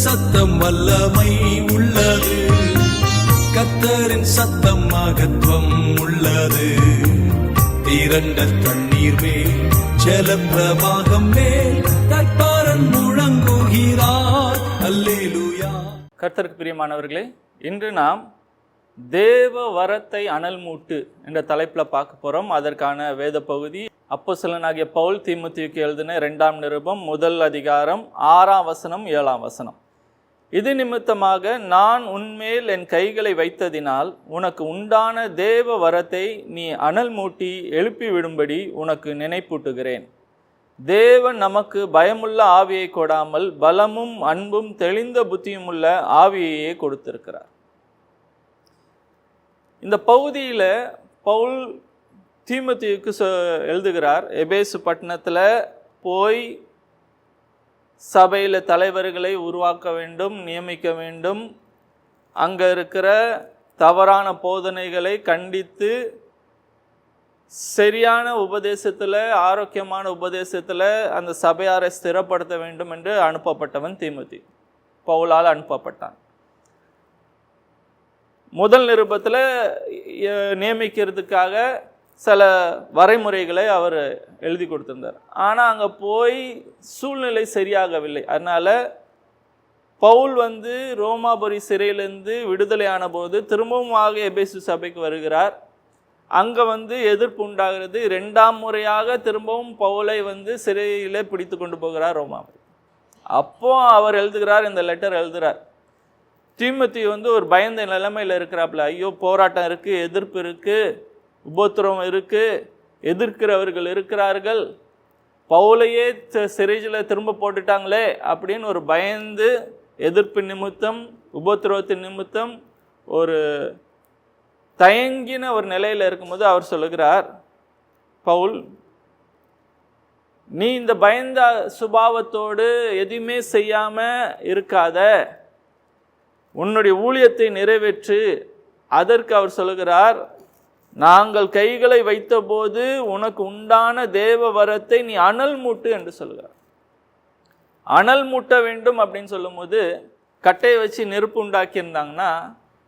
சத்தம் வல்லமை உள்ளது, கர்த்தரின் சத்தம் மகத்துவம் உள்ளது. திரண்ட தண்ணீர் மேல் ஜலப்பிரவாகம் மேல் கர்த்தரன் முழங்குகிறார். அல்லேலூயா. கர்த்தருக்கு பிரியமானவர்களே, இன்று நாம் தேவ வரத்தை அனல் மூட்டு என்ற தலைப்பில் பார்க்க போகிறோம். அதற்கான வேத பகுதி அப்போஸ்தலனாகிய பவுல் தீமோத்தேயுக்கு எழுதின 2ஆம் நிருபம் 1 அதிகாரம் 6ஆம் வசனம் 7ஆம் வசனம். இது நிமித்தமாக நான் உன்மேல் என் கைகளை வைத்ததினால் உனக்கு உண்டான தேவ வரத்தை நீ அனல் மூட்டி எழுப்பி விடும்படி உனக்கு நினைப்பூட்டுகிறேன். தேவன் நமக்கு பயமுள்ள ஆவியை கொடாமல் பலமும் அன்பும் தெளிந்த புத்தியும் உள்ள ஆவியையே கொடுத்திருக்கிறார். இந்த பகுதியில் பவுல் தீமோத்தேயுக்கு எழுதுகிறார். எபேசு பட்டணத்தில் போய் சபையில் தலைவர்களை உருவாக்க வேண்டும், நியமிக்க வேண்டும். அங்கே இருக்கிற தவறான போதனைகளை கண்டித்து சரியான உபதேசத்தில், ஆரோக்கியமான உபதேசத்தில் அந்த சபையாரை ஸ்திரப்படுத்த வேண்டும் என்று அனுப்பப்பட்டவன் தீமோத்தேயு. பவுலால் அனுப்பப்பட்டான். முதல் நிருபத்தில் நியமிக்கிறதுக்காக சில வரைமுறைகளை அவர் எழுதி கொடுத்திருந்தார். ஆனால் அங்கே போய் சூழ்நிலை சரியாகவில்லை. அதனால் பவுல் ரோமாபுரி சிறையிலேருந்து விடுதலையான போது திரும்பவும் எபேசு சபைக்கு வருகிறார். அங்கே எதிர்ப்பு உண்டாகிறது. 2ஆம் முறையாக திரும்பவும் பவுலை சிறையில் பிடித்து கொண்டு போகிறார் ரோமாபுரி. அப்போ அவர் எழுதுகிறார், இந்த லெட்டர் எழுதுகிறார். தீமோத்தேயு ஒரு பயந்த நிலைமையில் இருக்கிறாப்புல. ஐயோ, போராட்டம் இருக்குது, எதிர்ப்பு இருக்குது, உபத்திரவம் இருக்குது, எதிர்க்கிறவர்கள் இருக்கிறார்கள், பவுலையே சிறையில் திரும்ப போட்டுட்டாங்களே அப்படின்னு ஒரு பயந்து, எதிர்ப்பு நிமித்தம், உபத்திரவத்தின் நிமித்தம் ஒரு தயங்கின ஒரு நிலையில் இருக்கும்போது அவர் சொல்லுகிறார், பவுல், நீ இந்த பயந்த சுபாவத்தோடு எதுவுமே செய்யாமல் இருக்காத, உன்னுடைய ஊழியத்தை நிறைவேற்று. அதற்கு அவர் சொல்லுகிறார், நாங்கள் கைகளை வைத்தபோது உனக்கு உண்டான தேவ வரத்தை நீ அனல் மூட்டு என்று சொல்லுகிறார். அனல் மூட்ட வேண்டும் அப்படின்னு சொல்லும்போது கட்டையை வச்சு நெருப்பு உண்டாக்கியிருந்தாங்கன்னா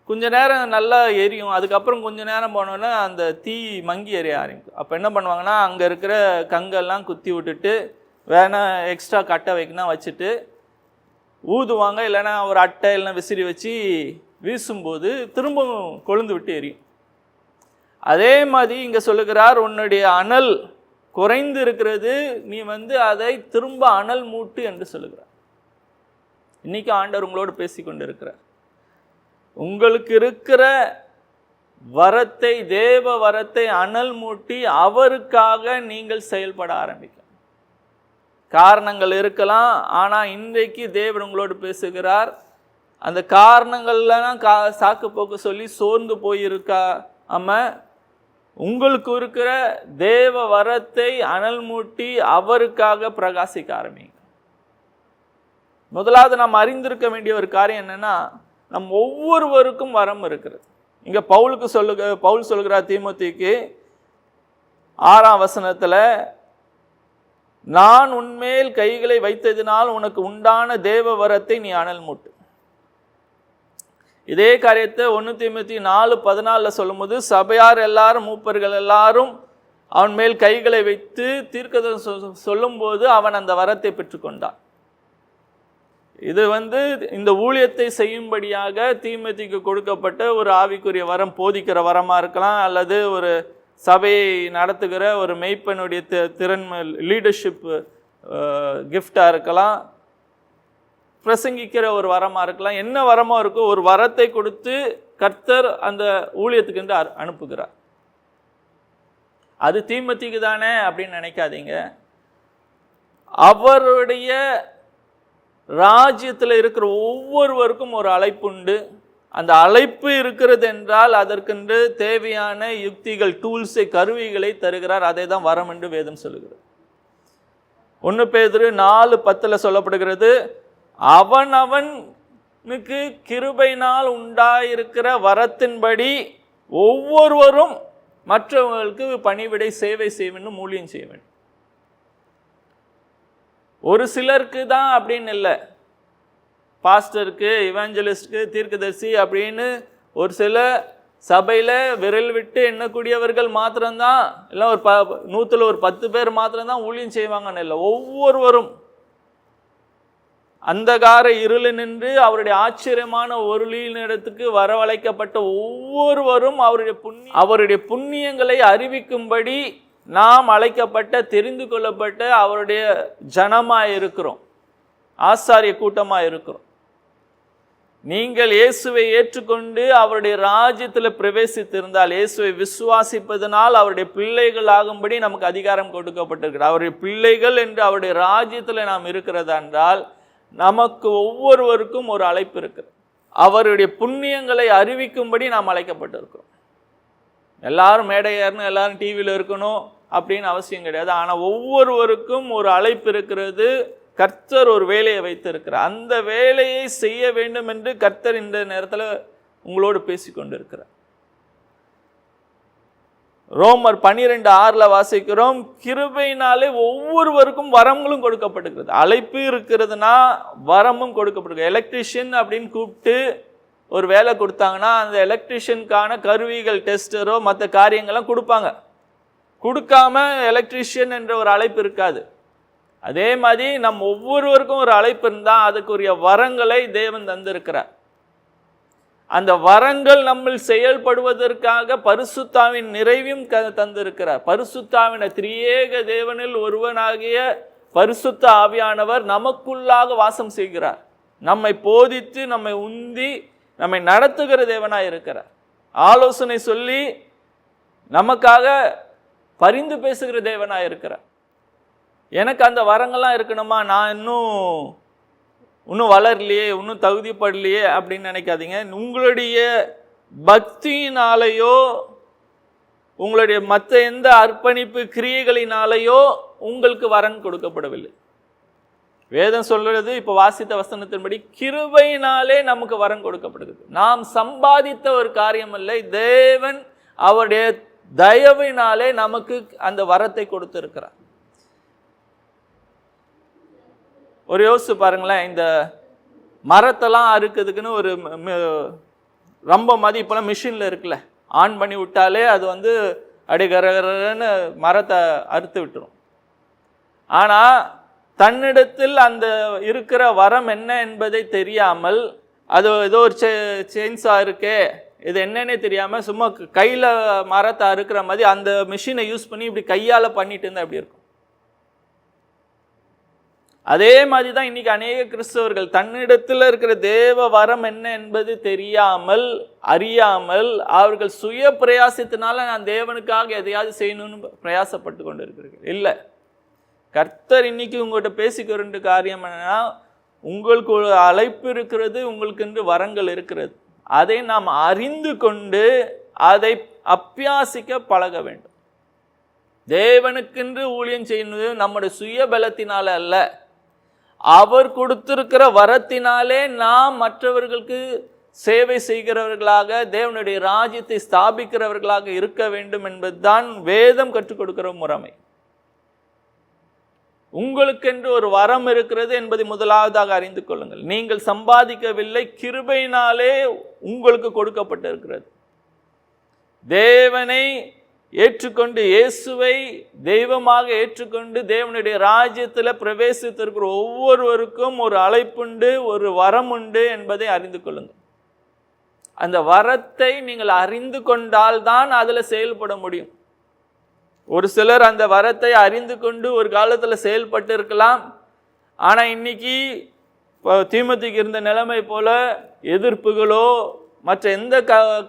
கொஞ்ச நேரம் நல்லா எரியும். அதுக்கப்புறம் கொஞ்ச நேரம் போனோன்னா அந்த தீ மங்கி எரிய ஆரம்பிக்கும். அப்போ என்ன பண்ணுவாங்கன்னா, அங்கே இருக்கிற கங்கெல்லாம் குத்தி விட்டுட்டு வேணா எக்ஸ்ட்ரா கட்டை வைக்கணும் வச்சுட்டு ஊதுவாங்க. இல்லைன்னா ஒரு அட்டை இல்லைன்னா விசிறி வச்சு வீசும்போது திரும்பவும் கொழுந்து விட்டு எரியும். அதே மாதிரி இங்கே சொல்லுகிறார், உன்னுடைய அனல் குறைந்து இருக்கிறது, நீ அதை திரும்ப அனல் மூட்டு என்று சொல்லுகிறார். இன்னைக்கு ஆண்டவர் உங்களோடு பேசி கொண்டு இருக்கிறார். உங்களுக்கு இருக்கிற வரத்தை, தேவ வரத்தை அனல் மூட்டி அவருக்காக நீங்கள் செயல்பட ஆரம்பிக்க. காரணங்கள் இருக்கலாம், ஆனால் இன்றைக்கு தேவன் உங்களோடு பேசுகிறார். அந்த காரணங்கள்லாம் சாக்கு போக்கு சொல்லி சோர்ந்து போயிருக்காம உங்களுக்கு இருக்கிற தேவ வரத்தை அனல் மூட்டி அவருக்காக பிரகாசிக்க ஆரம்பிங்க. முதலாவது நாம் அறிந்திருக்க வேண்டிய ஒரு காரியம் என்னன்னா, நம் ஒவ்வொருவருக்கும் வரம் இருக்கிறது. இங்க பவுல் சொல்லுகிறார் தீமோத்தேயுக்கு 6ஆம் வசனத்தில், நான் உன்மேல் கைகளை வைத்ததினால் உனக்கு உண்டான தேவ வரத்தை நீ அனல் மூட்டு. இதே காரியத்தை 1 தீமோத்தேயு 4:14 சொல்லும்போது, சபையார் எல்லாரும், மூப்பர்கள் எல்லாரும் அவன் மேல் கைகளை வைத்து தீர்க்கதரிசனம் சொல்லும்போது அவன் அந்த வரத்தை பெற்றுக்கொண்டான். இது இந்த ஊழியத்தை செய்யும்படியாக தீமோத்தேயுக்கு கொடுக்கப்பட்ட ஒரு ஆவிக்குரிய வரம், போதிக்கிற வரமாக இருக்கலாம், அல்லது ஒரு சபையை நடத்துகிற ஒரு மெய்ப்பனுடைய திறன், லீடர்ஷிப் கிஃப்டாக இருக்கலாம், பிரசங்கிக்கிற ஒரு வரமாக இருக்கலாம். என்ன வரமாக இருக்கோ ஒரு வரத்தை கொடுத்து கர்த்தர் அந்த ஊழியத்துக்கு என்று அனுப்புகிறார். அது தீமோத்தேயுக்கு தானே அப்படின்னு நினைக்காதீங்க. அவருடைய ராஜ்யத்தில் இருக்கிற ஒவ்வொருவருக்கும் ஒரு அழைப்பு உண்டு. அந்த அழைப்பு இருக்கிறது என்றால் அதற்கென்று தேவையான யுக்திகள், டூல்ஸை, கருவிகளை தருகிறார். அதை தான் வரம் என்று வேதம் சொல்லுகிறது. 1 பேதுரு 4:10 சொல்லப்படுகிறது, அவனவனுக்கு கிருபையினால் உண்டாயிருக்கிற வரத்தின்படி ஒவ்வொருவரும் மற்றவர்களுக்கு பணிவிடை சேவை செய்யணும், ஊழியம் செய்ய வேண்டும். ஒரு சிலருக்கு தான் அப்படின்னு இல்லை, பாஸ்டருக்கு, இவாஞ்சலிஸ்டுக்கு, தீர்க்கதரிசி அப்படின்னு ஒரு சில சபையில் விரல் விட்டு எண்ணக்கூடியவர்கள் மாத்திரம்தான், இல்லை ஒரு 100ல் ஒரு 10 பேர் மாத்திரம்தான் ஊழியம் செய்வாங்கன்னு இல்லை. ஒவ்வொருவரும் அந்தகார இருளு நின்று அவருடைய ஆச்சரியமான ஒளியினிடத்துக்கு வரவழைக்கப்பட்ட ஒவ்வொருவரும் அவருடைய புண்ணியங்களை அறிவிக்கும்படி நாம் அழைக்கப்பட்ட, தெரிந்து கொள்ளப்பட்ட அவருடைய ஜனமாக இருக்கிறோம், ஆசாரிய கூட்டமாக இருக்கிறோம். நீங்கள் இயேசுவை ஏற்றுக்கொண்டு அவருடைய ராஜ்யத்தில் பிரவேசித்திருந்தால், இயேசுவை விசுவாசிப்பதனால் அவருடைய பிள்ளைகள் ஆகும்படி நமக்கு அதிகாரம் கொடுக்கப்பட்டிருக்கிறது. அவருடைய பிள்ளைகள் என்று அவருடைய ராஜ்யத்தில் நாம் இருக்கிறதா என்றால் நமக்கு ஒவ்வொருவருக்கும் ஒரு அழைப்பு இருக்கிறது. அவருடைய புண்ணியங்களை அறிவிக்கும்படி நாம் அழைக்கப்பட்டிருக்கிறோம். எல்லாரும் மேடையார்னு எல்லாரும் டிவியில் இருக்கணும் அப்படின்னு அவசியம் கிடையாது. ஆனால் ஒவ்வொருவருக்கும் ஒரு அழைப்பு இருக்கிறது. கர்த்தர் ஒரு வேலையை வைத்திருக்கிறார். அந்த வேலையை செய்ய வேண்டும் என்று கர்த்தர் இந்த நேரத்தில் உங்களோடு பேசிக்கொண்டு இருக்கிறார். ரோமர் 12:6 வாசிக்கிறோம், கிருபையினாலே ஒவ்வொருவருக்கும் வரங்களும் கொடுக்கப்பட்டிருக்கிறது. அழைப்பு இருக்கிறதுனா வரமும் கொடுக்கப்பட்டிருக்கு. எலக்ட்ரிஷியன் அப்படின்னு கூப்பிட்டு ஒரு வேலை கொடுத்தாங்கன்னா அந்த எலக்ட்ரிஷியனுக்கான கருவிகள், டெஸ்டரோ மற்ற காரியங்கள்லாம் கொடுப்பாங்க. கொடுக்காம எலக்ட்ரிஷியன் என்ற ஒரு அழைப்பு இருக்காது. அதே மாதிரி நம் ஒவ்வொருவருக்கும் ஒரு அழைப்பு இருந்தால் அதுக்குரிய வரங்களை தேவன் தந்திருக்கிறார். அந்த வரங்கள் நம்ம செயல்படுவதற்காக பரிசுத்தாவின் நிறைவையும் தந்திருக்கிறார். பரிசுத்தாவின் திரியேக தேவனில் ஒருவனாகிய பரிசுத்த ஆவியானவர் நமக்குள்ளாக வாசம் செய்கிறார். நம்மை போதித்து, நம்மை உந்தி, நம்மை நடத்துகிற தேவனாய் இருக்கிறார். ஆலோசனை சொல்லி நமக்காக பரிந்து பேசுகிற தேவனாய் இருக்கிறார். எனக்கு அந்த வரங்கள்லாம் இருக்கணுமா, நான் இன்னும் வளரலையே, இன்னும் தகுதிப்படலையே அப்படின்னு நினைக்காதீங்க. உங்களுடைய பக்தியினாலேயோ உங்களுடைய மற்ற எந்த அர்ப்பணிப்பு கிரியைகளினாலேயோ உங்களுக்கு வரன் கொடுக்கப்படவில்லை. வேதம் சொல்றது, இப்போ வாசித்த வசனத்தின்படி கிருபையினாலே நமக்கு வரன் கொடுக்கப்படுகிறது. நாம் சம்பாதித்த ஒரு காரியம் இல்லை, தேவன் அவருடைய தயவினாலே நமக்கு அந்த வரத்தை கொடுத்திருக்கிறார். ஒரு யோசிச்சு பாருங்களேன், இந்த மரத்தெல்லாம் அறுக்கிறதுக்குன்னு ஒரு ரொம்ப மாதிரி இப்போலாம் மிஷினில் இருக்குல்ல, ஆன் பண்ணி விட்டாலே அது அடிகரன்னு மரத்தை அறுத்து விட்டுரும். ஆனால் தன்னிடத்தில் அந்த இருக்கிற வரம் என்ன என்பதை தெரியாமல், அது ஏதோ ஒரு செயின்ஸா இருக்கே, இது என்னன்னே தெரியாமல் சும்மா கையில் மரத்தை அறுக்கிற மாதிரி அந்த மிஷினை யூஸ் பண்ணி இப்படி கையால் பண்ணிட்டு இருந்தால் எப்படி இருக்கும்? அதே மாதிரி தான் இன்னைக்கு அநேக கிறிஸ்தவர்கள் தன்னிடத்தில் இருக்கிற தேவ வரம் என்ன என்பது தெரியாமல், அறியாமல், அவர்கள் சுய பிரயாசத்தினால நான் தேவனுக்காக எதையாவது செய்யணும்னு பிரயாசப்பட்டு கொண்டு இருக்கிறீர்கள். இல்லை, கர்த்தர் இன்னைக்கு உங்கள்கிட்ட பேசிக்கிற காரியம் என்னன்னா, உங்களுக்கு ஒரு அழைப்பு இருக்கிறது, உங்களுக்கு என்று வரங்கள் இருக்கிறது. அதை நாம் அறிந்து கொண்டு அதை அப்பியாசிக்க பழக வேண்டும். தேவனுக்கென்று ஊழியம் செய்யணும் நம்முடைய சுய பலத்தினால அல்ல, அவர் கொடுத்திருக்கிற வரத்தினாலே நாம் மற்றவர்களுக்கு சேவை செய்கிறவர்களாக, தேவனுடைய ராஜ்யத்தை ஸ்தாபிக்கிறவர்களாக இருக்க வேண்டும் என்பதுதான் வேதம் கற்றுக் கொடுக்கிற முறைமை. உங்களுக்கென்று ஒரு வரம் இருக்கிறது என்பதை முதலாவதாக அறிந்து கொள்ளுங்கள். நீங்கள் சம்பாதிக்கவில்லை, கிருபையினாலே உங்களுக்கு கொடுக்கப்பட்டிருக்கிறது. தேவனை ஏற்றுக்கொண்டு, இயேசுவை தெய்வமாக ஏற்றுக்கொண்டு தேவனுடைய ராஜ்யத்தில் பிரவேசித்திருக்கிற ஒவ்வொருவருக்கும் ஒரு அழைப்புண்டு, ஒரு வரம் உண்டு என்பதை அறிந்து கொள்ளுங்கள். அந்த வரத்தை நீங்கள் அறிந்து கொண்டால்தான் அதில் செயல்பட முடியும். ஒரு சிலர் அந்த வரத்தை அறிந்து கொண்டு ஒரு காலத்தில் செயல்பட்டு இருக்கலாம். ஆனால் இன்னைக்கு தீமோத்தேயுக்கு இருந்த நிலைமை போல எதிர்ப்புகளோ மற்ற எந்த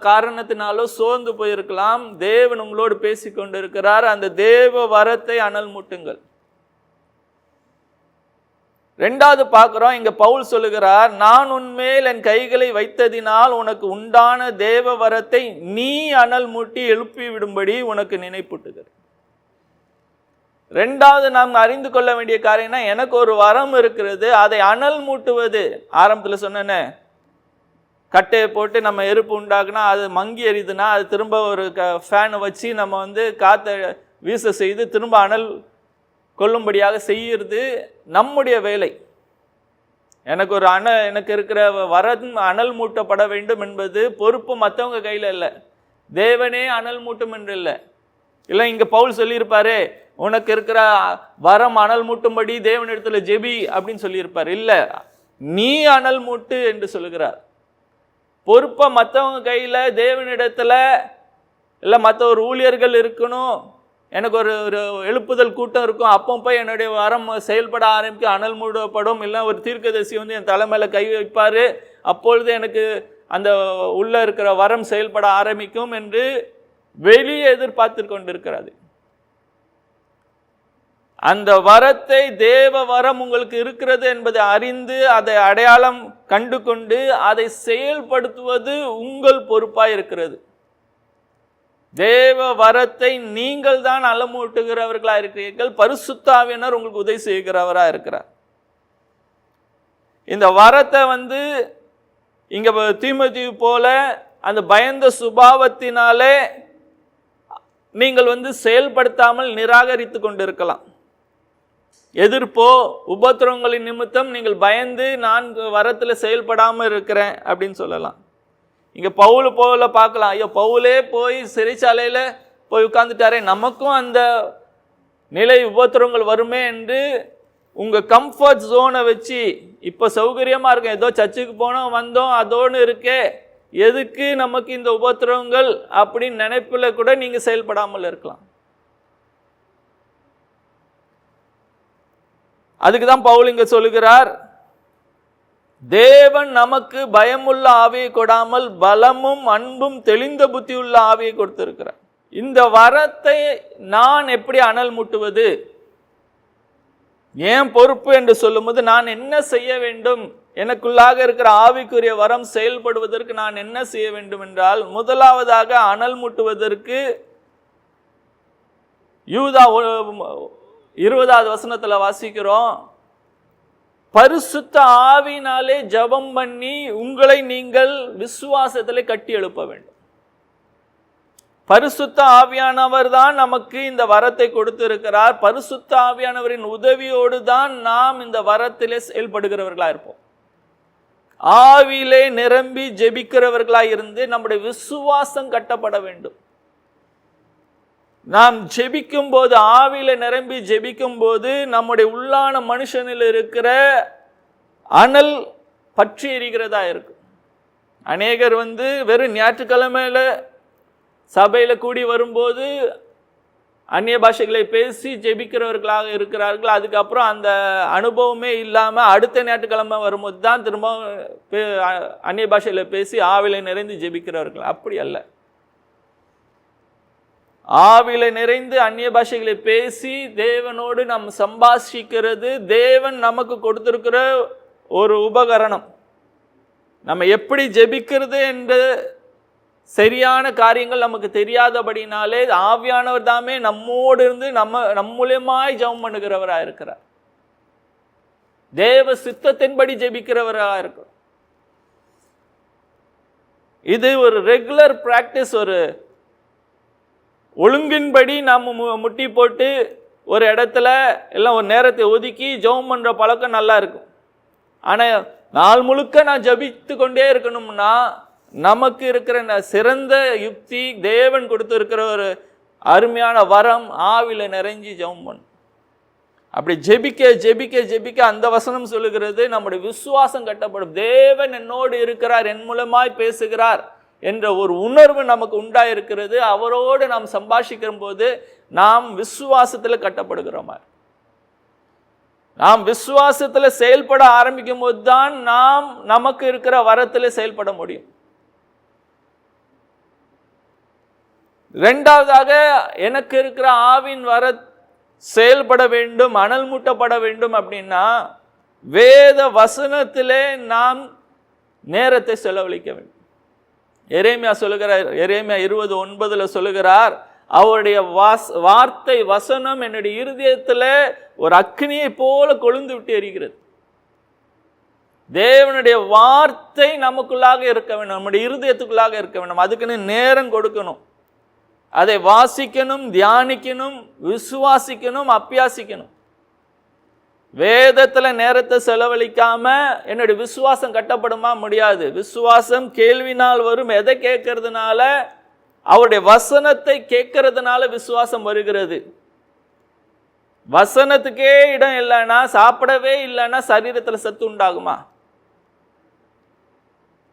காரணத்தினாலோ சோர்ந்து போயிருக்கலாம். தேவன் உங்களோடு பேசிக்கொண்டு இருக்கிறார். அந்த தேவ வரத்தை அனல் மூட்டுங்கள். ரெண்டாவது பார்க்கிறோம், இங்க பவுல் சொல்லுகிறார், நான் உன்மேல் என் கைகளை வைத்ததினால் உனக்கு உண்டான தேவ வரத்தை நீ அனல் மூட்டி எழுப்பி விடும்படி உனக்கு நினைப்பூட்டுகிறேன். ரெண்டாவது நாம் அறிந்து கொள்ள வேண்டிய காரியம்னா, எனக்கு ஒரு வரம் இருக்கிறது, அதை அனல் மூட்டுவது. ஆரம்பத்தில் சொன்னேன்னு, கட்டையை போட்டு நம்ம எருப்பு உண்டாக்குனா அது மங்கி எரியுதுன்னா அது திரும்ப ஒரு ஃபேனை வச்சு நம்ம காற்றை வீச செய்து திரும்ப அனல் கொள்ளும்படியாக செய்கிறது நம்முடைய வேலை. எனக்கு ஒரு எனக்கு இருக்கிற வரம் அனல் மூட்டப்பட வேண்டும் என்பது பொறுப்பு மற்றவங்க கையில் இல்லை, தேவனே அனல் மூட்டும் என்று இல்லை. இல்லை இங்கே பவுல் சொல்லியிருப்பாரு, உனக்கு இருக்கிற வரம் அனல் மூட்டும்படி தேவனிடத்தில் ஜெபி அப்படின்னு சொல்லியிருப்பார். இல்லை, நீ அனல் மூட்டு என்று சொல்லுகிறார். பொறுப்பை மற்றவங்க கையில், தேவனிடத்தில் இல்லை மற்ற ஒரு ஊழியர்கள் இருக்கணும், எனக்கு ஒரு எழுப்புதல் கூட்டம் இருக்கும், அப்போ போய் என்னுடைய வரம் செயல்பட ஆரம்பிக்க அனல் மூடப்படும், இல்லை ஒரு தீர்க்கதரிசி என் தலைமையில கை வைப்பார், அப்பொழுது எனக்கு அந்த உள்ள இருக்கிற வரம் செயல்பட ஆரம்பிக்கும் என்று வெளியே எதிர்பார்த்து கொண்டிருக்கிறது. அந்த வரத்தை, தேவ வரம் உங்களுக்கு இருக்கிறது என்பதை அறிந்து அதை அடையாளம் கண்டு கொண்டு அதை செயல்படுத்துவது உங்கள் பொறுப்பாக இருக்கிறது. தேவ வரத்தை நீங்கள் தான் அலமூட்டுகிறவர்களா இருக்கிறீர்கள், பரிசுத்த ஆவியானவர் உங்களுக்கு உதவி செய்கிறவரா இருக்கிறார். இந்த வரத்தை இங்க தீமோத்தேயு போல அந்த பயந்த சுபாவத்தினாலே நீங்கள் செயல்படுத்தாமல் நிராகரித்து கொண்டிருக்கலாம். எதிர்ப்போ உபத்திரவங்களின் நிமித்தம் நீங்கள் பயந்து நான் வரத்தில் செயல்படாமல் இருக்கிறேன் அப்படின்னு சொல்லலாம். இங்கே பவுல் போல பார்க்கலாம், ஐயோ பவுலே போய் சிறைச்சாலையில் போய் உட்கார்ந்துட்டாரே, நமக்கும் அந்த நிலை உபத்திரவங்கள் வருமே என்று உங்கள் கம்ஃபர்ட் ஜோனை வச்சு இப்போ சௌகரியமாக இருக்கும், ஏதோ சர்ச்சுக்கு போனோம் வந்தோம் அதோடு இருக்கே, எதுக்கு நமக்கு இந்த உபத்திரவங்கள் அப்படின்னு நினைப்பில் கூட நீங்கள் செயல்படாமல் இருக்கலாம். அதுக்கு தான் பவுல் இங்கே சொல்லுகிறார், தேவன் நமக்கு பயமுள்ள ஆவியை கொடாமல் பலமும் அன்பும் தெளிந்த புத்தியுள்ள ஆவியை கொடுத்திருக்கிறார். இந்த வரத்தை நான் எப்படி அனல் மூட்டுவது, ஏன் பொறுப்பு என்று சொல்லும்போது நான் என்ன செய்ய வேண்டும், எனக்குள்ளாக இருக்கிற ஆவிக்குரிய வரம் செயல்படுவதற்கு நான் என்ன செய்ய வேண்டும் என்றால், முதலாவதாக அனல் மூட்டுவதற்கு யூதா 20வது வசனத்தில் வாசிக்கிறோம், பரிசுத்த ஆவியினாலே ஜெபம் பண்ணி உங்களை நீங்கள் விசுவாசத்திலே கட்டி எழுப்ப வேண்டும். பரிசுத்த ஆவியானவர் தான் நமக்கு இந்த வரத்தை கொடுத்திருக்கிறார். பரிசுத்த ஆவியானவரின் உதவியோடு தான் நாம் இந்த வரத்திலே செயல்படுகிறவர்களாக இருப்போம். ஆவியிலே நிரம்பி ஜெபிக்கிறவர்களாக இருந்து நம்முடைய விசுவாசம் கட்டப்பட வேண்டும். நாம் ஜெபிக்கும் போது, ஆவியில நிரம்பி ஜெபிக்கும் போது நம்முடைய உள்ளான மனுஷனில் இருக்கிற அனல் பற்றி எரிகிறதா இருக்கும். அநேகர் வெறும் ஞாயிற்றுக்கிழமையில சபையில கூடி வரும்போது அந்நிய பாஷைகளை பேசி ஜெபிக்கிறவர்களாக இருக்கிறார்கள். அதுக்கப்புறம் அந்த அனுபவமே இல்லாமல் அடுத்த ஞாயிற்றுக்கிழமை வரும்போது தான் திரும்ப அந்நிய பாஷையில பேசி ஆவியில நிறைந்து ஜெபிக்கிறவர்கள். அப்படி அல்ல. ஆவில நிறைந்து அந்நிய பாஷைகளை பேசி தேவனோடு நாம் சம்பாஷிக்கிறது தேவன் நமக்கு கொடுத்திருக்கிற ஒரு உபகரணம். நம்ம எப்படி ஜெபிக்கிறது என்ற சரியான காரியங்கள் நமக்கு தெரியாதபடினாலே ஆவியானவர் தாமே நம்மோடு இருந்து நம்ம மூலமாய் ஜெபம் பண்ணுகிறவராக இருக்கிறார். தேவ சித்தத்தின்படி ஜெபிக்கிறவராக இருக்கிறார். இது ஒரு ரெகுலர் பிராக்டிஸ், ஒரு ஒழுங்கின்படி நாம் முட்டி போட்டு ஒரு இடத்துல எல்லாம் ஒரு நேரத்தை ஒதுக்கி ஜெபம் பண்ணுற பழக்கம் நல்லா இருக்கும். ஆனால் நாள் முழுக்க நான் ஜபித்து கொண்டே இருக்கணும்னா நமக்கு இருக்கிற சிறந்த யுக்தி, தேவன் கொடுத்துருக்கிற ஒரு அருமையான வரம், ஆவில நிறைஞ்சி ஜெபம் பண்ணும். அப்படி ஜெபிக்க ஜெபிக்க ஜெபிக்க அந்த வசனம் சொல்லுகிறது, நம்முடைய விசுவாசம் கட்டப்படும். தேவன் என்னோடு இருக்கிறார், என் மூலமாய் பேசுகிறார் என்ற ஒரு உணர்வு நமக்கு உண்டாயிருக்கிறது. அவரோடு நாம் சம்பாஷிக்கிற போது நாம் விசுவாசத்தில் கட்டப்படுகிறோமா, நாம் விசுவாசத்தில் செயல்பட ஆரம்பிக்கும் போது தான் நாம் நமக்கு இருக்கிற வரத்தில் செயல்பட முடியும். இரண்டாவதாக, எனக்கு இருக்கிற ஆவின் வர செயல்பட வேண்டும், அனல் மூட்டப்பட வேண்டும் அப்படின்னா வேத வசனத்திலே நாம் நேரத்தை செலவழிக்க வேண்டும். எரேமியா சொல்லுகிறார், எரேமியா 20:9 சொல்லுகிறார், அவருடைய வார்த்தை வசனம் என்னுடைய இருதயத்தில் ஒரு அக்னியை போல கொழுந்து விட்டு எரிகிறது. தேவனுடைய வார்த்தை நமக்குள்ளாக இருக்க வேண்டும், நம்முடைய இருதயத்துக்குள்ளாக இருக்க வேண்டும். அதுக்குன்னு நேரம் கொடுக்கணும், அதை வாசிக்கணும், தியானிக்கணும், விசுவாசிக்கணும், அப்பியாசிக்கணும். வேதத்துல நேரத்தை செலவழிக்காம என்னுடைய விசுவாசம் கட்டப்படுமா? முடியாது. விசுவாசம் கேள்வினால் வரும். எதை கேட்கறதுனால? அவருடைய வசனத்தை கேட்கறதுனால விசுவாசம் வருகிறது. வசனத்துக்கே இடம் இல்லைன்னா, சாப்பிடவே இல்லைன்னா சரீரத்துல சத்து உண்டாகுமா?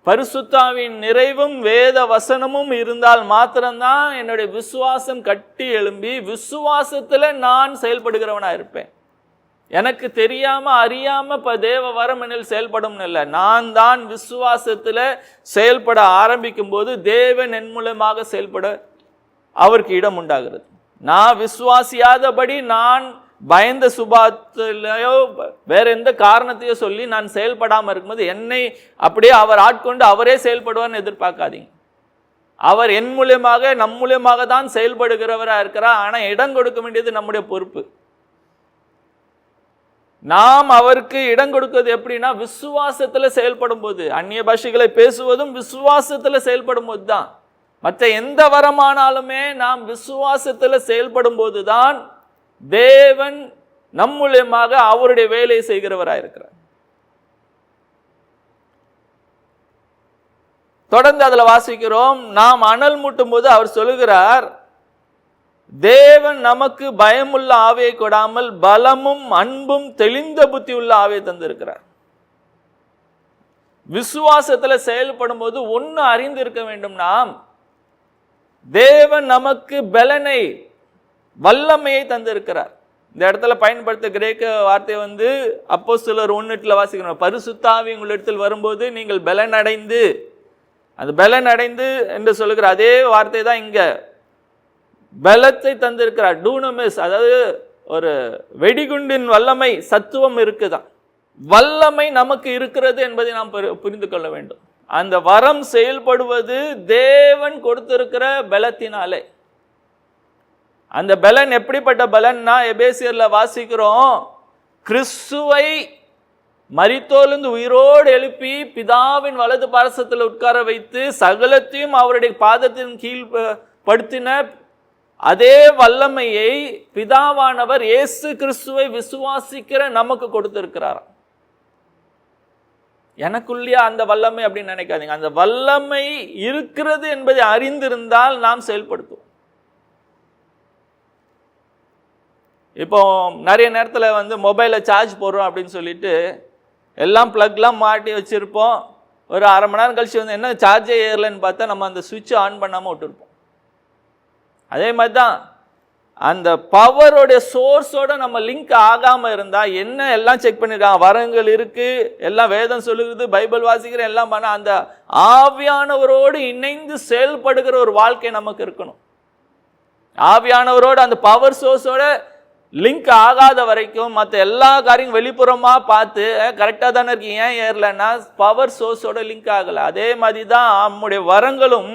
பரிசுத்தாவின் நிறைவும் வேத வசனமும் இருந்தால் மாத்திரம்தான் என்னுடைய விசுவாசம் கட்டி எழும்பி விசுவாசத்துல நான் செயல்படுகிறவனா இருப்பேன். எனக்கு தெரியாம அறியாம தேவ வரம் என்னில் செயல்படும் இல்லை. நான் தான் விசுவாசத்துல செயல்பட ஆரம்பிக்கும் போது தேவன் என் மூலமாக செயல்பட அவருக்கு இடம் உண்டாகிறது. நான் விசுவாசியாதபடி நான் பயந்த சுபாத்திலையோ வேற எந்த காரணத்தையோ சொல்லி நான் செயல்படாமல் இருக்கும்போது என்னை அப்படியே அவர் ஆட்கொண்டு அவரே செயல்படுவார்னு எதிர்பார்க்காதீங்க. அவர் என் மூலியமாக நம் மூலியமாக தான் செயல்படுகிறவராக இருக்கிறார். ஆனால் இடம் கொடுக்க வேண்டியது நம்முடைய பொறுப்பு. நாம் அவருக்கு இடம் கொடுக்கிறது எப்படின்னா, விசுவாசத்தில் செயல்படும் போது. அந்நிய பாஷைகளை பேசுவதும் விசுவாசத்தில் செயல்படும் போது தான். மற்ற எந்த வரமானாலுமே நாம் விசுவாசத்தில் செயல்படும் போது தான் தேவன் நம் மூலமாக அவருடைய வேலையை செய்கிறவராக இருக்கிறார். தொடர்ந்து அதுல வாசிக்கிறோம், நாம் அனல் மூட்டும் போது அவர் சொல்லுகிறார், தேவன் நமக்கு பயமுள்ள ஆவியை கொடாமல் பலமும் அன்பும் தெளிந்த புத்தி உள்ள ஆவியை தந்திருக்கிறார். விசுவாசத்துல செயல்படும் போது ஒன்னு அறிந்து இருக்க வேண்டும், நாம் தேவன் நமக்கு பலனை வல்லமையை தந்திருக்கிறார். இந்த இடத்துல பயன்படுத்த கிரேக்க வார்த்தை அப்போஸ்தலர் 1:8 வாசிக்கிறோம், பரிசுத்த ஆவி உங்களிடத்தில் வரும்போது நீங்கள் பலன் அடைந்து, அந்த பலன் அடைந்து என்று சொல்லுகிற அதே வார்த்தை தான் இங்க பலத்தை தந்திருக்கிறார். டூனமிஸ், அதாவது ஒரு வெடிகுண்டின் வல்லமை சத்துவம் இருக்குதான். வல்லமை நமக்கு இருக்கிறது என்பதை நாம் புரிந்து கொள்ள வேண்டும். அந்த வரம் செயல்படுவது தேவன் கொடுத்திருக்கிற பலத்தினாலே. அந்த பலன் எப்படிப்பட்ட பலன்னா, எபேசியர்ல வாசிக்கிறோம், கிறிஸ்துவை மரித்தோலிருந்து உயிரோடு எழுப்பி பிதாவின் வலது பாரசத்தில் உட்கார வைத்து சகலத்தையும் அவருடைய பாதத்தின் கீழ் படுத்தின அதே வல்லமையை பிதாவானவர் இயேசு கிறிஸ்துவை விசுவாசிக்கிற நமக்கு கொடுத்திருக்கிறார். எனக்குள்ளே அந்த வல்லமை அப்படின்னு நினைக்காதீங்க. அந்த வல்லமை இருக்கிறது என்பதை அறிந்திருந்தால் நாம் செயல்படுத்துவோம். இப்போ நிறைய நேரத்தில் மொபைலை சார்ஜ் போடுறோம் அப்படின்னு சொல்லிட்டு எல்லாம் ப்ளக்லாம் மாட்டி வச்சுருப்போம். ஒரு அரை மணி நேரம் கழிச்சு என்ன சார்ஜே ஏறலைன்னு பார்த்தா நம்ம அந்த சுவிட்சை ஆன் பண்ணாமல் விட்டுருப்போம். அதே மாதிரி தான் அந்த பவருடைய சோர்ஸோட நம்ம லிங்க் ஆகாமல் இருந்தால் என்ன எல்லாம் செக் பண்ணியிருக்காங்க, வரங்கள் இருக்குது, எல்லாம் வேதம் சொல்லுகிறது, பைபிள் வாசிக்கிற எல்லாம் பண்ண அந்த ஆவியானவரோடு இணைந்து செயல்படுகிற ஒரு வாழ்க்கை நமக்கு இருக்கணும். ஆவியானவரோடு அந்த பவர் சோர்ஸோட லிங்க் ஆகாத வரைக்கும் மற்ற எல்லா காரியங்களும் வெளிப்புறமாக பார்த்து கரெக்டாக தானே இருக்கீங்க, ஏன் ஏறலைன்னா பவர் சோர்ஸோட லிங்க் ஆகலை. அதே மாதிரி தான் நம்முடைய வரங்களும்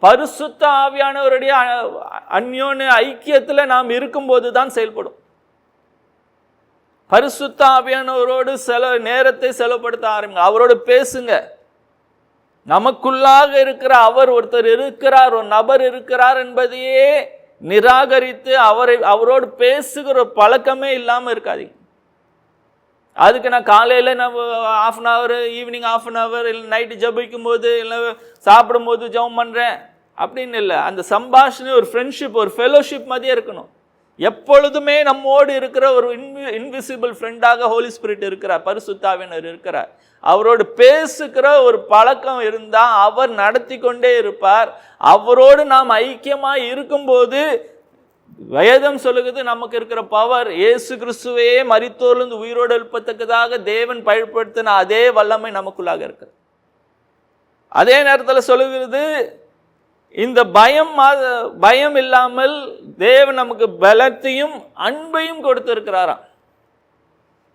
பரிசுத்த ஆவியானவருடைய அந்யோன்ய ஐக்கியத்தில் நாம் இருக்கும்போது தான் செயல்படும். பரிசுத்த ஆவியானவரோடு நேரத்தை செலவுபடுத்த ஆரம்பிங்க. அவரோடு பேசுங்க. நமக்குள்ளாக இருக்கிற அவர் ஒருத்தர் இருக்கிறார், ஒரு நபர் இருக்கிறார் என்பதையே நிராகரித்து அவரோடு பேசுகிற பழக்கமே இல்லாமல் இருக்காதீங்க. அதுக்கு நான் காலையில் நம்ம 1/2 an hour, evening 1/2 an hour, இல்லை நைட்டு ஜபிக்கும் போது, இல்லை சாப்பிடும் போது ஜெபம் பண்ணுறேன் அப்படின்னு இல்லை. அந்த சம்பாஷணை ஒரு ஃப்ரெண்ட்ஷிப், ஒரு ஃபெலோஷிப் மாதிரியே இருக்கணும். எப்பொழுதுமே நம்மோடு இருக்கிற ஒரு இன்விசிபிள் ஃப்ரெண்டாக ஹோலி ஸ்பிரிட் இருக்கிறார், பரிசுத்த ஆவியானவர் இருக்கிறார். அவரோடு பேசுகிற ஒரு பழக்கம் இருந்தால் அவர் நடத்தி கொண்டே இருப்பார். அவரோடு நாம் ஐக்கியமாக இருக்கும்போது வேதம் சொல்லுகிறது, நமக்கு இருக்கிற பவர் இயேசு கிறிஸ்துவையே மரித்தோரிலிருந்து உயிரோடு எழுப்பத்தக்கதாக தேவன் பயன்படுத்தின அதே வல்லமை நமக்குள்ளாக இருக்கு. அதே நேரத்தில் சொல்லுகிறது, இந்த பயம் இல்லாமல் தேவன் நமக்கு பலத்தையும் அன்பையும் கொடுத்திருக்கிறாராம்.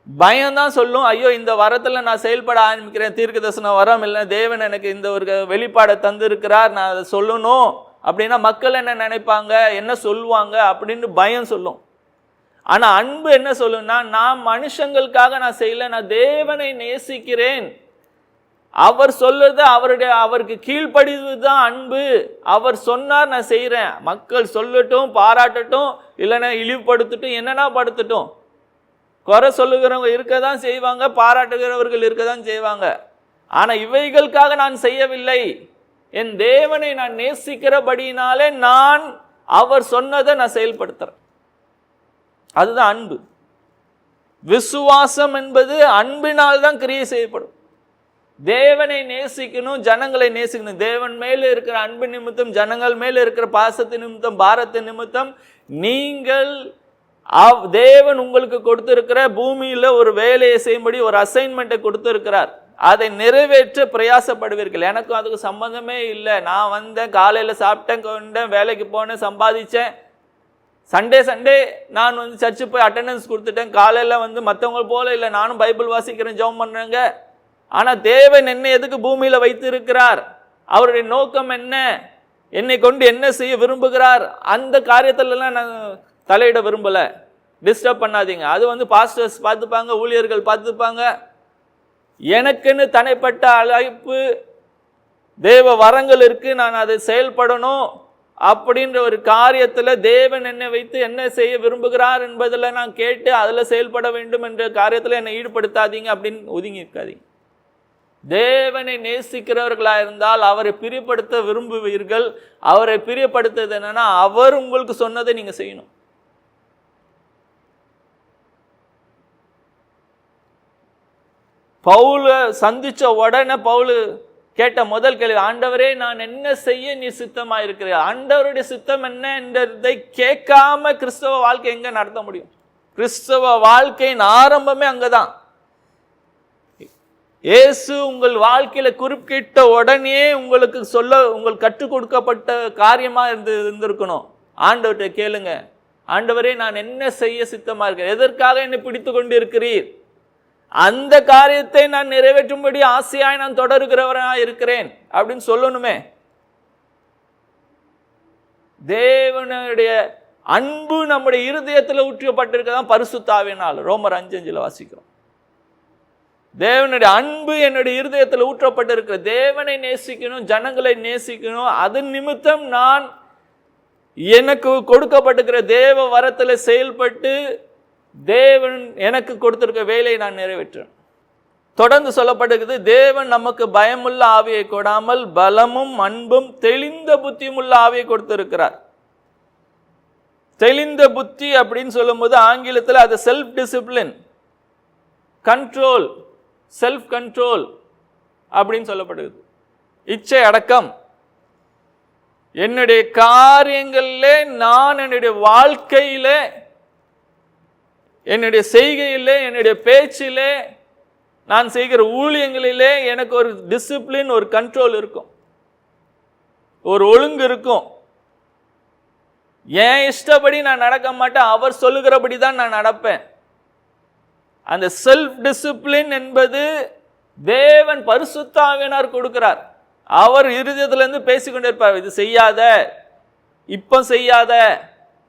பயம்தான் சொல்லும், ஐயோ இந்த வரத்தில் நான் செயல்பட ஆரம்பிக்கிறேன், தீர்க்கதரிசன வரம் இல்லை, தேவன் எனக்கு இந்த ஒரு வெளிப்பாடை தந்திருக்கிறார், நான் அதை சொல்லணும் அப்படின்னா மக்கள் என்ன நினைப்பாங்க, என்ன சொல்லுவாங்க அப்படின்னு பயம் சொல்லும். ஆனால் அன்பு என்ன சொல்லுன்னா, நான் மனுஷங்களுக்காக நான் செய்யல, நான் தேவனை நேசிக்கிறேன், அவர் சொல்றது அவருக்கு கீழ்ப்படிவது தான் அன்பு, அவர் சொன்னார் நான் செய்கிறேன், மக்கள் சொல்லட்டும், பாராட்டட்டும், இல்லைன்னா இழிவுபடுத்தட்டும், என்னன்னா படுத்தட்டும், குறை சொல்லுகிறவங்க இருக்க தான் செய்வாங்க, பாராட்டுகிறவர்கள் இருக்க தான் செய்வாங்க. ஆனா இவைகளுக்காக நான் செய்யவில்லை, என் தேவனை நான் நேசிக்கிறபடியினாலே நான் அவர் சொன்னதை நான் செயல்படுத்துறேன். அதுதான் அன்பு. விசுவாசம் என்பது அன்பினால் தான் கிரியை செய்யப்படும். தேவனை நேசிக்கணும், ஜனங்களை நேசிக்கணும். தேவன் மேல இருக்கிற அன்பு நிமித்தம், ஜனங்கள் மேல இருக்கிற பாசத்தின் நிமித்தம், பாரத்தின் நிமித்தம் நீங்கள் தேவன் உங்களுக்கு கொடுத்திருக்கிற பூமியில ஒரு வேலையை செய்யும்படி ஒரு அசைன்மெண்ட்டை கொடுத்திருக்கிறார். அதை நிறைவேற்ற பிரயாசப்படுவீர்கள். எனக்கும் அதுக்கு சம்பந்தமே இல்லை. நான் வந்தேன், காலையில் சாப்பிட்டேன், கொண்டேன், வேலைக்கு போனேன், சம்பாதிச்சேன். சண்டே நான் சர்ச்சு போய் அட்டெண்டன்ஸ் கொடுத்துட்டேன். காலையில் மற்றவங்க போல இல்லை, நானும் பைபிள் வாசிக்கிறேன், ஜெபம் பண்ணுறேங்க. ஆனால் தேவன் என்னை எதுக்கு பூமியில் வைத்து இருக்கிறார், அவருடைய நோக்கம் என்ன, என்னை கொண்டு என்ன செய்ய விரும்புகிறார், அந்த காரியத்திலலாம் நான் தலையிட விரும்பலை. டிஸ்டர்ப் பண்ணாதீங்க. அது பாஸ்டர்ஸ் பார்த்துப்பாங்க, ஊழியர்கள் பார்த்துப்பாங்க. எனக்குன்னு தனிப்பட்ட அழைப்பு, தேவ வரங்கள் இருக்கு, நான் அதை செயல்படணும் அப்படின்ற ஒரு காரியத்தில் தேவன் என்னை வைத்து என்ன செய்ய விரும்புகிறார் என்பதில் நான் கேட்டு அதில் செயல்பட வேண்டும் என்ற காரியத்தில் என்னை ஈடுபடுத்தாதீங்க அப்படின்னு ஒதுங்கி இருக்காதீங்க. தேவனை நேசிக்கிறவர்களாக இருந்தால் அவரை பிரியப்படுத்த விரும்புவீர்கள். அவரை பிரியப்படுத்துறது என்னன்னா, அவர் உங்களுக்கு சொன்னதை நீங்க செய்யணும். பவுல சந்திச்ச உடனே பவுல் கேட்ட முதல் கேள்வி, ஆண்டவரே நான் என்ன செய்ய நீ சித்தமா இருக்கிறீர்? ஆண்டவருடைய சித்தம் என்ன என்றதை கேட்காம கிறிஸ்தவ வாழ்க்கை எங்க நடத்த முடியும்? கிறிஸ்தவ வாழ்க்கையின் ஆரம்பமே அங்கதான். இயேசு உங்கள் வாழ்க்கையில குறுக்கிட்ட உடனே உங்களுக்கு உங்களுக்கு கற்றுக் கொடுக்கப்பட்ட காரியமா இருந்திருக்கணும். ஆண்டவர்கிட்ட கேளுங்க, ஆண்டவரே நான் என்ன செய்ய சித்தமா இருக்கிறேன், எதற்காக என்னை பிடித்து கொண்டு இருக்கிறீர், அந்த காரியத்தை நான் நிறைவேற்றும்படி ஆசையாய் நான் தொடர்கிறவராக இருக்கிறேன் அப்படின்னு சொல்லணுமே. தேவனுடைய அன்பு நம்முடைய இருதயத்தில் ஊற்றப்பட்டிருக்கதான் பரிசுத்த ஆவியினால். ரோமர் 5:5 வாசிக்கிறோம். தேவனுடைய அன்பு என்னுடைய இருதயத்தில் ஊற்றப்பட்டிருக்கிற. தேவனை நேசிக்கணும், ஜனங்களை நேசிக்கணும். அதன் நிமித்தம் நான் எனக்கு கொடுக்கப்பட்டிருக்கிற தேவ வரத்தில் செயல்பட்டு தேவன் எனக்கு கொடுத்திருக்க வேலையை நான் நிறைவேற்றேன். தொடர்ந்து சொல்லப்பட்டிருக்கிறது, தேவன் நமக்கு பயமுள்ள ஆவியை கொடாமல் பலமும் அன்பும் தெளிந்த புத்தியும் உள்ள ஆவியை கொடுத்திருக்கிறார். தெளிந்த புத்தி அப்படின்னு சொல்லும்போது ஆங்கிலத்தில் அது self discipline, control, self control அப்படின்னு சொல்லப்படுகிறது. இச்சை அடக்கம். என்னுடைய காரியங்களிலே, நான் என்னுடைய வாழ்க்கையிலே, என்னுடைய செய்கையிலே, என்னுடைய பேச்சிலே, நான் செய்கிற ஊழியங்களிலே எனக்கு ஒரு டிசிப்ளின், ஒரு கண்ட்ரோல் இருக்கும், ஒரு ஒழுங்கு இருக்கும். என் இஷ்டப்படி நான் நடக்க மாட்டேன், அவர் சொல்லுகிறபடி தான் நான் நடப்பேன். அந்த செல்ஃப் டிசிப்ளின் என்பது தேவன் பரிசுத்த ஆவியானவர் கொடுக்கிறார். அவர் இருதயத்திலிருந்து பேசிக்கொண்டே இருப்பார். இது செய்யாத, இப்ப செய்யாத,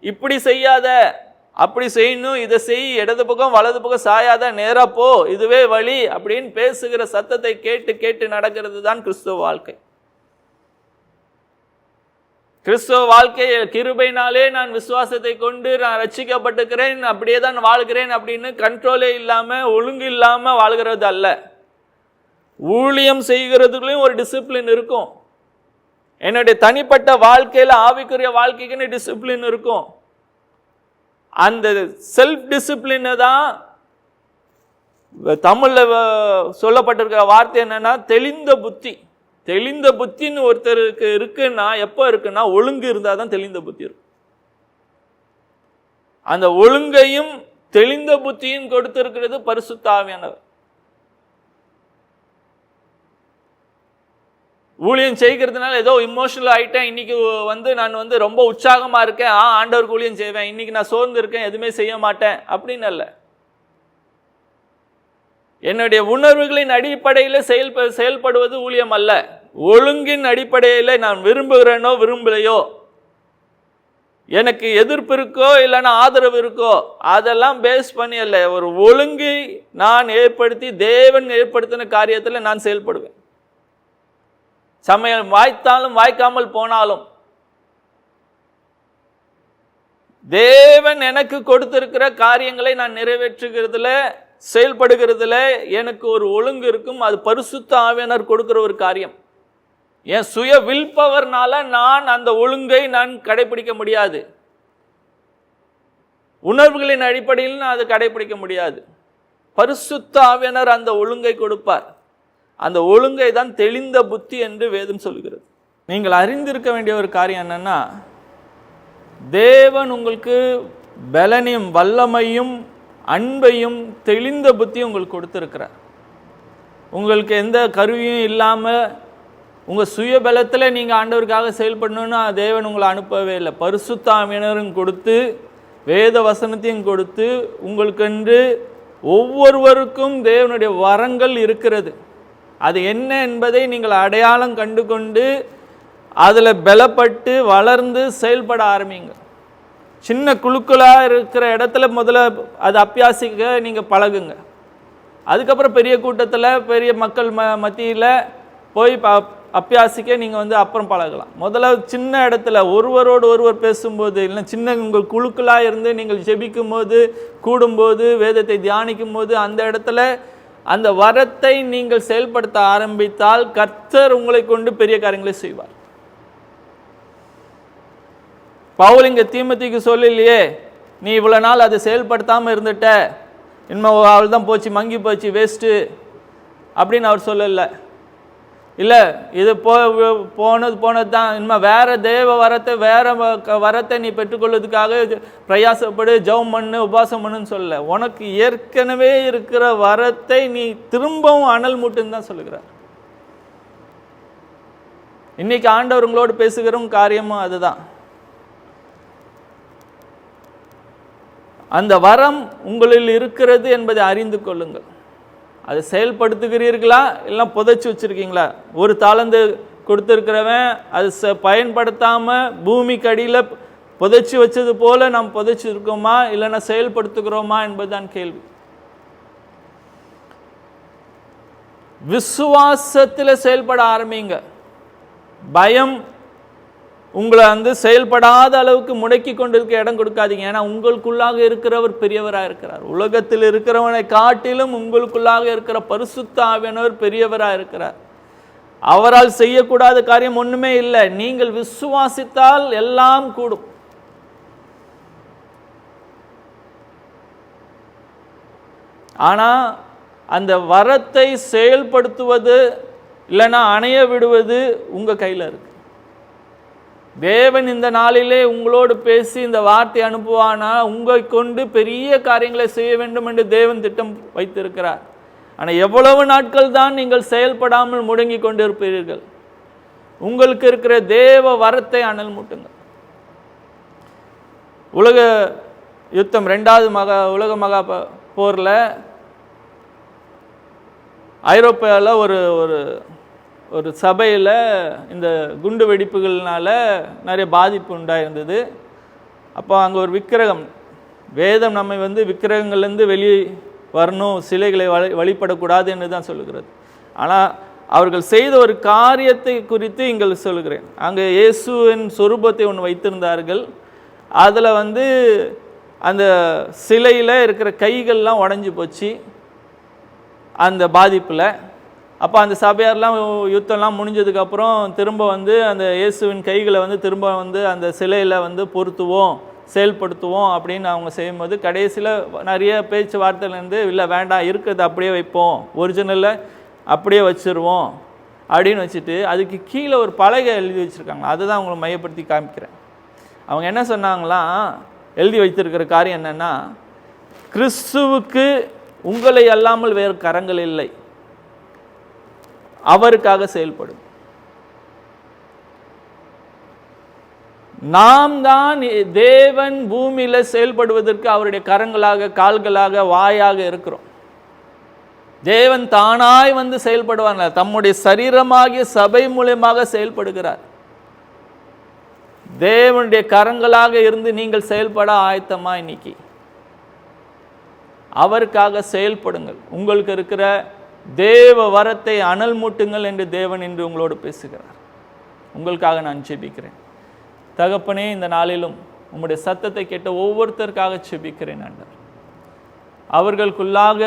இப்படி செய்யாத, அப்படி செய்யணும், இதை செய், இடது பக்கம் வலது பக்கம் சாயாத, நேரா போ, இதுவே வழி அப்படின்னு பேசுகிற சத்தத்தை கேட்டு கேட்டு நடக்கிறது தான் கிறிஸ்துவ வாழ்க்கை. கிறிஸ்துவ வாழ்க்கை கிருபையினாலே நான் விசுவாசத்தை கொண்டு நான் ரட்சிக்கப்பட்டிருக்கிறேன், அப்படியே தான் வாழ்கிறேன் அப்படின்னு கண்ட்ரோலே இல்லாம, ஒழுங்கு இல்லாம வாழ்கிறது அல்ல. ஊழியம் செய்கிறதுக்குள்ளேயும் ஒரு டிசிப்ளின் இருக்கும். என்னுடைய தனிப்பட்ட வாழ்க்கையில ஆவிக்குரிய வாழ்க்கைக்குன்னு டிசிப்ளின் இருக்கும். அந்த செல்ஃப் டிசிப்ளினை தான் தமிழ்ல சொல்லப்பட்டிருக்கிற வார்த்தை என்னன்னா தெளிந்த புத்தி. தெளிந்த புத்தின்னு ஒருத்தருக்கு இருக்குன்னா எப்போ இருக்குன்னா ஒழுங்கு இருந்தால் தான் தெளிந்த புத்தி இருக்கும். அந்த ஒழுங்கையும் தெளிந்த புத்தியும் கொடுத்திருக்கிறது பரிசுத்த ஆவியானவர். ஊழியம் செய்கிறதுனால ஏதோ இமோஷனல் ஆகிட்டேன், இன்னைக்கு நான் ரொம்ப உற்சாகமா இருக்கேன், ஆண்டவருக்கு ஊழியம் செய்வேன், இன்னைக்கு நான் சோர்ந்து இருக்கேன், எதுவுமே செய்ய மாட்டேன் அப்படின்னு அல்ல. என்னுடைய உணர்வுகளின் அடிப்படையில் செயல்படுவது ஊழியம் அல்ல. ஒழுங்கின் அடிப்படையில் நான் விரும்புகிறேனோ விரும்பலையோ, எனக்கு எதிர்ப்பு இருக்கோ இல்லைன்னா ஆதரவு இருக்கோ, அதெல்லாம் பேஸ் பண்ணி அல்ல. ஒரு ஒழுங்கை நான் ஏற்படுத்தி தேவன் ஏற்படுத்தின காரியத்தில் நான் செயல்படுவேன். சமயம் வாய்த்தாலும் வாய்க்காமல் போனாலும் தேவன் எனக்கு கொடுத்திருக்கிற காரியங்களை நான் நிறைவேற்றுகிறதுல செயல்படுகிறதுல எனக்கு ஒரு ஒழுங்கு இருக்கும். அது பரிசுத்த ஆவியானவர் கொடுக்கிற ஒரு காரியம். என் சுய வில் பவர்னால நான் அந்த ஒழுங்கை நான் கடைபிடிக்க முடியாது. உணர்வுகளின் அடிப்படையில் நான் அதை கடைபிடிக்க முடியாது. பரிசுத்த ஆவியானவர் அந்த ஒழுங்கை கொடுப்பார். அந்த ஒழுங்கை தான் தெளிந்த புத்தி என்று வேதம் சொல்கிறது. நீங்கள் அறிந்திருக்க வேண்டிய ஒரு காரியம் என்னன்னா, தேவன் உங்களுக்கு பலனையும் வல்லமையும் அன்பையும் தெளிந்த புத்தியும் உங்களுக்கு கொடுத்திருக்கிறார். உங்களுக்கு எந்த கருவியும் இல்லாமல் உங்கள் சுய பலத்தில் நீங்கள் ஆண்டவருக்காக செயல்படணும்னு தேவன் உங்களை அனுப்பவே இல்லை. பரிசுத்த ஆவியானவரும் கொடுத்து வேத வசனத்தையும் கொடுத்து உங்களுக்கென்று ஒவ்வொருவருக்கும் தேவனுடைய வரங்கள் இருக்கிறது. அது என்ன என்பதை நீங்கள் அடையாளம் கண்டு கொண்டு அதில் பலப்பட்டு வளர்ந்து செயல்பட ஆரம்பிங்க. சின்ன குழுக்களாக இருக்கிற இடத்துல முதல்ல அது அபியாசிக்க நீங்கள் பழகுங்க. அதுக்கப்புறம் பெரிய கூட்டத்தில் பெரிய மக்கள் மத்தியில் போய் அபியாசிக்க நீங்கள் அப்புறம் பழகலாம். முதல்ல சின்ன இடத்துல ஒருவரோடு ஒருவர் பேசும்போது, இல்லை சின்ன உங்கள் குழுக்களாக இருந்து நீங்கள் ஜெபிக்கும் போது, கூடும்போது, வேதத்தை தியானிக்கும் போது, அந்த இடத்துல அந்த வரத்தை நீங்கள் செயல்படுத்த ஆரம்பித்தால் கர்த்தர் உங்களை கொண்டு பெரிய காரியங்களை செய்வார். பவுல் இங்கே தீமோத்தேயுக்கு சொல்லலையே, நீ இவ்வளோ நாள் அதை செயல்படுத்தாமல் இருந்துட்ட, இன்னும் அவள் தான் போச்சு, மங்கி போச்சு, வேஸ்ட்டு அப்படின்னு அவர் சொல்லலை. இல்லை, இது போனது தான், இனிமேல் வேறு தேவ வரத்தை வேறு வரத்தை நீ பெற்றுக்கொள்வதுக்காக பிரயாசப்படு, ஜெபம் பண்ணு, உபாசம் பண்ணுன்னு சொல்லலை. உனக்கு ஏற்கனவே இருக்கிற வரத்தை நீ திரும்பவும் அனல் மூட்டுன்னு தான் சொல்லுகிறார். இன்னைக்கு ஆண்டவர் உங்களோடு பேசுகிற காரியமும் அதுதான். அந்த வரம் உங்களில் இருக்கிறது என்பதை அறிந்து கொள்ளுங்கள். அதை செயல்படுத்துகிறீர்களா இல்லை புதைச்சி வச்சுருக்கீங்களா? ஒரு தாளந்து கொடுத்துருக்கிறவன் அது பயன்படுத்தாமல் பூமிக்கு அடியில் புதைச்சி வச்சது போல நாம் புதைச்சி இருக்கோமா இல்லைன்னா செயல்படுத்துகிறோமா என்பதுதான் கேள்வி. விசுவாசத்தில் செயல்பட ஆரம்பிங்க. பயம் உங்களை செயல்படாத அளவுக்கு முடக்கி கொண்டிருக்க இடம் கொடுக்காதீங்க. ஏன்னா உங்களுக்குள்ளாக இருக்கிறவர் பெரியவராக இருக்கிறார். உலகத்தில் இருக்கிறவனை காட்டிலும் உங்களுக்குள்ளாக இருக்கிற பரிசுத்த ஆவியானவர் பெரியவராக இருக்கிறார். அவரால் செய்யக்கூடாத காரியம் ஒன்றுமே இல்லை. நீங்கள் விசுவாசித்தால் எல்லாம் கூடும். ஆனால் அந்த வரத்தை செயல்படுத்துவது இல்லைன்னா அணைய விடுவது உங்கள் கையில் இருக்கு. தேவன் இந்த நாளிலே உங்களோடு பேசி இந்த வார்த்தை அனுப்புவானா உங்களை கொண்டு பெரிய காரியங்களை செய்ய வேண்டும் என்று தேவன் திட்டம் வைத்திருக்கிறார். ஆனால் எவ்வளவு நாட்கள் தான் நீங்கள் செயல்படாமல் முடங்கி கொண்டிருப்பீர்கள்? உங்களுக்கு இருக்கிற தேவ வரத்தை அனல் மூட்டுங்கள். உலக யுத்தம், 2வது உலக மகா போரில் ஐரோப்பாவில் ஒரு ஒரு சபையில் இந்த குண்டு வெடிப்புகள்னால நிறைய பாதிப்பு உண்டாயிருந்தது. அப்போ அங்கே ஒரு விக்கிரகம், வேதம் நம்மை விக்கிரகங்கள்லேருந்து வெளியே வரணும், சிலைகளை வழிபடக்கூடாது என்று தான் சொல்லுகிறது. ஆனால் அவர்கள் செய்த ஒரு காரியத்தை குறித்து இங்கே சொல்லுகிறேன். அங்கே இயேசுவின் சொரூபத்தை ஒன்று வைத்திருந்தார்கள். அதில் அந்த சிலையில் இருக்கிற கைகள்லாம் உடஞ்சி போச்சு அந்த பாதிப்பில். அப்போ அந்த சபையாரெலாம் யுத்தம்லாம் முடிஞ்சதுக்கப்புறம் திரும்ப அந்த இயேசுவின் கைகளை திரும்ப அந்த சிலையில் பொருத்துவோம், செயல்படுத்துவோம் அப்படின்னு அவங்க செய்யும்போது கடைசியில் நிறைய பேச்சுவார்த்தையிலேருந்து இல்லை வேண்டாம், இருக்கிறது அப்படியே வைப்போம், ஒரிஜினலில் அப்படியே வச்சுருவோம் அப்படின்னு வச்சுட்டு அதுக்கு கீழே ஒரு பலகை எழுதி வச்சுருக்காங்க. அதுதான் அவங்களை மையப்படுத்தி காமிக்கிறேன். அவங்க என்ன சொன்னாங்களாம், எழுதி வைத்திருக்கிற காரியம் என்னென்னா, கிறிஸ்துவுக்கு உங்களை அல்லாமல் வேறு கரங்கள் இல்லை, அவருக்காக செயல்படும். நாம் தான் தேவன் பூமியில செயல்படுவதற்கு அவருடைய கரங்களாக, கால்களாக, வாயாக இருக்கிறோம். தேவன் தானாய் செயல்படுவார், தம்முடைய சரீரமாகிய சபை மூலமாக செயல்படுகிறார். தேவனுடைய கரங்களாக இருந்து நீங்கள் செயல்பட ஆயத்தமா? இன்னைக்கு அவருக்காக செயல்படுங்கள். உங்களுக்கு இருக்கிற தேவ வரத்தை அனல் மூட்டுங்கள் என்று தேவன் இன்று உங்களோடு பேசுகிறார். உங்களுக்காக நான் ஜெபிக்கிறேன். தகப்பனே, இந்த நாளிலும் உம்முடைய சத்தத்தை கேட்ட ஒவ்வொருத்தருக்காக செபிக்கிறேன் ஆண்டவர். அவர்களுக்குள்ளாக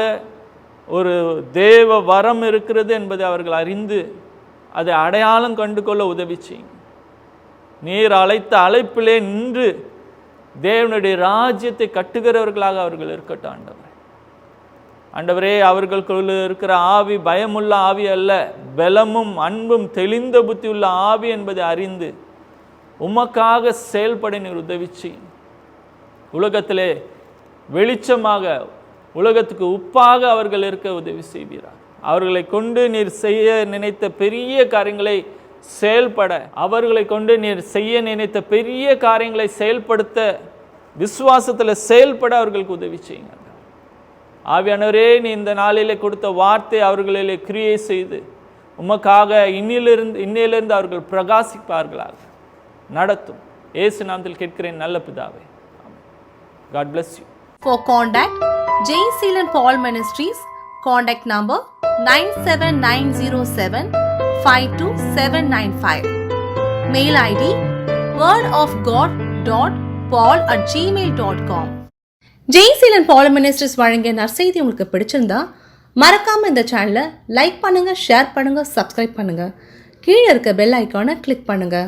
ஒரு தேவ வரம் இருக்கிறது என்பதை அவர்கள் அறிந்து அதை அடையாளம் கண்டு கொள்ள உதவி செய்யும். நீர் அழைத்த அழைப்பிலே நின்று தேவனுடைய ராஜ்யத்தை கட்டுகிறவர்களாக அவர்கள் இருக்கட்டும் ஆண்டவரே. ஆண்டவரே, அவர்களுக்குள்ள இருக்கிற ஆவி பயமுள்ள ஆவி அல்ல, பலமும் அன்பும் தெளிந்த புத்தி உள்ள ஆவி என்பதை அறிந்து உமக்காக செயல்பட நீர் உதவி செய்யும். உலகத்திலே வெளிச்சமாக, உலகத்துக்கு உப்பாக அவர்கள் இருக்க உதவி செய்வீரார். அவர்களை கொண்டு நீர் செய்ய நினைத்த பெரிய காரியங்களை செயல்பட, அவர்களை கொண்டு நீர் செய்ய நினைத்த பெரிய காரியங்களை செயல்படுத்த, விசுவாசத்தில் செயல்பட அவர்களுக்கு உதவி செய்யுங்க. ஆவியானவரே, நீ இந்த நாளிலே கொடுத்த வார்த்தை அவர்களிலே கிரியை செய்து உமக்காக இன்னிலிருந்து அவர்கள் பிரகாசிப்பார்களாக நடத்தும். இயேசு நாமத்தில் கேட்கிறேன் நல்ல பிதாவே. God bless you. For contact J. Seelan Paul Ministries, contact number 97907529795. Mail ID wordofgod.paul@gmail.com. J. Seelan Paul Ministries வழங்கிய நற்செய்தி உங்களுக்கு பிடிச்சிருந்தா மறக்காம இந்த சேனலை லைக் பண்ணுங்க, ஷேர் பண்ணுங்க, சப்ஸ்கிரைப் பண்ணுங்க. கீழே இருக்க பெல் ஐக்கானை கிளிக் பண்ணுங்க.